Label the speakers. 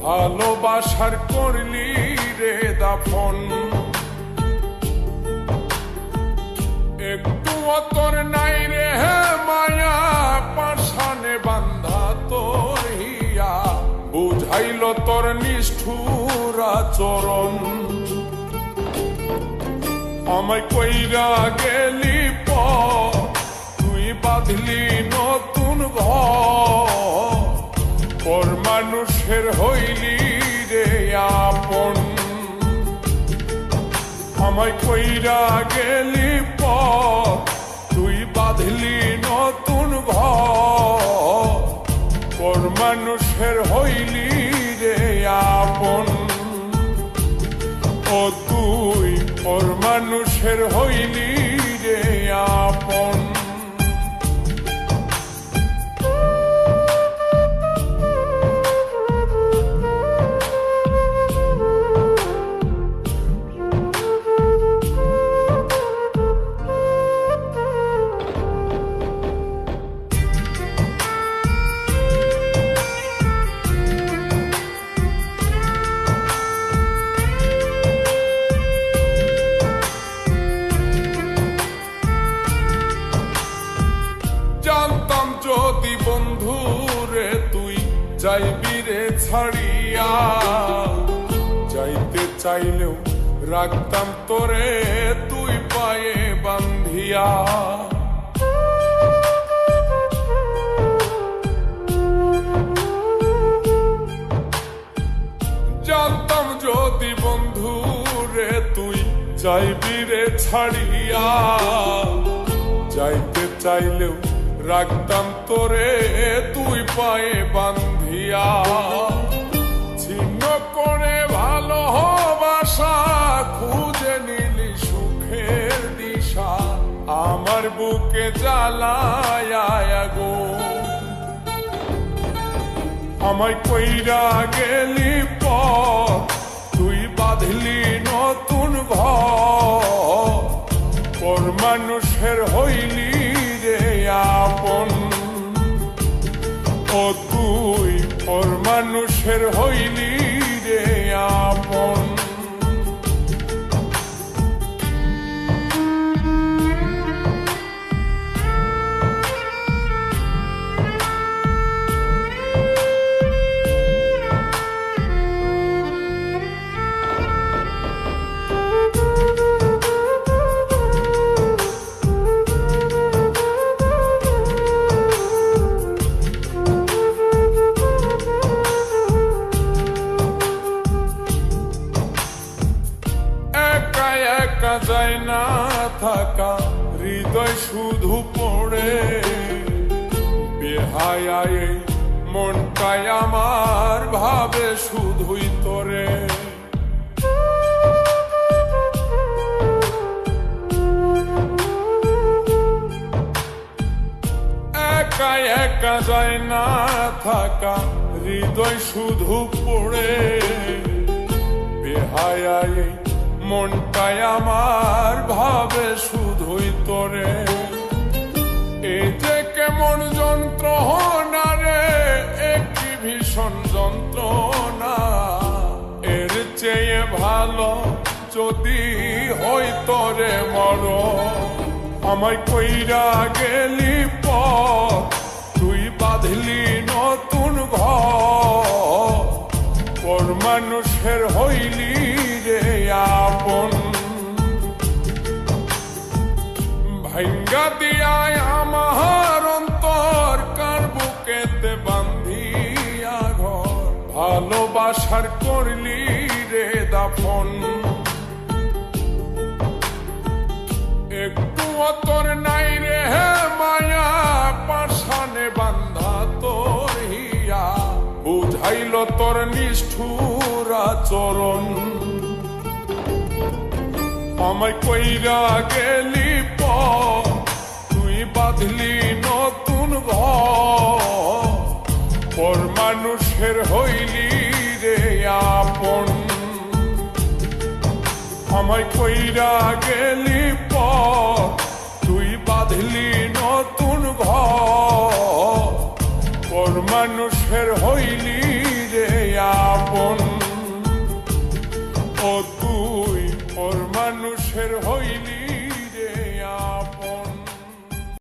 Speaker 1: ভালোবাসার করলি রে দাফন, একটু তোর নাই রে মায়া, পাশানে বান্ধা তোর হিয়া, বুঝাইল তোর নিষ্ঠুর আচরণ। আমায় কইরা গেলি তুই বাঁধলি নতুন ঘর, পর মানুষের হইলি রে আপন। আমায় কইরা গেলি তুই বাঁধলি নতুন ঘর, পর মানুষের হইলি রে আপন। ও তুই পর মানুষের হইলি রে আপন। জানতাম যদি বন্ধু রে তুই যাইবি রে ছাড়িয়া, যাইতে চাইলেও রাখতাম তোরে তুই পায়ে বান্ধিয়া। জানতাম যদি বন্ধু রে তুই যাইবি রে ছাড়িয়া, যাইতে চাইলেও রাখতাম তোরে তুই পায়ে বান্ধিয়া। ছিন্ন করে ভালোবাসা খুঁজে নিলি সুখের দিশা, আমার বুকে জ্বালায় আগুন। আমায় কইরা গেলি তুই বাঁধলি নতুন ঘর, পর মানুষের হইলি রে আপন। ও তুই পর মানুষের হইলি রে আপন। একা যায় না থাকা, হৃদয় শুধু পড়ে বেহায়, মনটাই আমার ভাবে শুধুই তোরে। একা একা যায় না থাকা, হৃদয় শুধু পড়ে বেহায়, মনটাই আমার ভাবে শুধুই তোরে। এই যে কেমন যন্ত্রণা রে, একটি ভীষণ যন্ত্রণা, এর চেয়ে ভালো যদি হই তোরে মর। আমায় কইরা গেলি তুই বাঁধলি নতুন ঘর, পর মানুষের হইলি রে আপন। ভাঙ্গা দিয়ায় আমার অন্তর, কার বুকেতে বান্ধিয়া ঘর, ভালোবাসার করলি রে দাফন। একটু তোর নাই রে মায়া, পাশানে বান্ধা তোর হিয়া, বুঝাইল তোর নিষ্ঠুর আচরণ। আমায় কইরা গেলি তুই বাঁধলি নতুন ঘর, পর মানুষের হইলি রে আপন। আমায় কইরা গেলি তুই বাঁধলি নতুন ঘর, পর মানুষের হইলি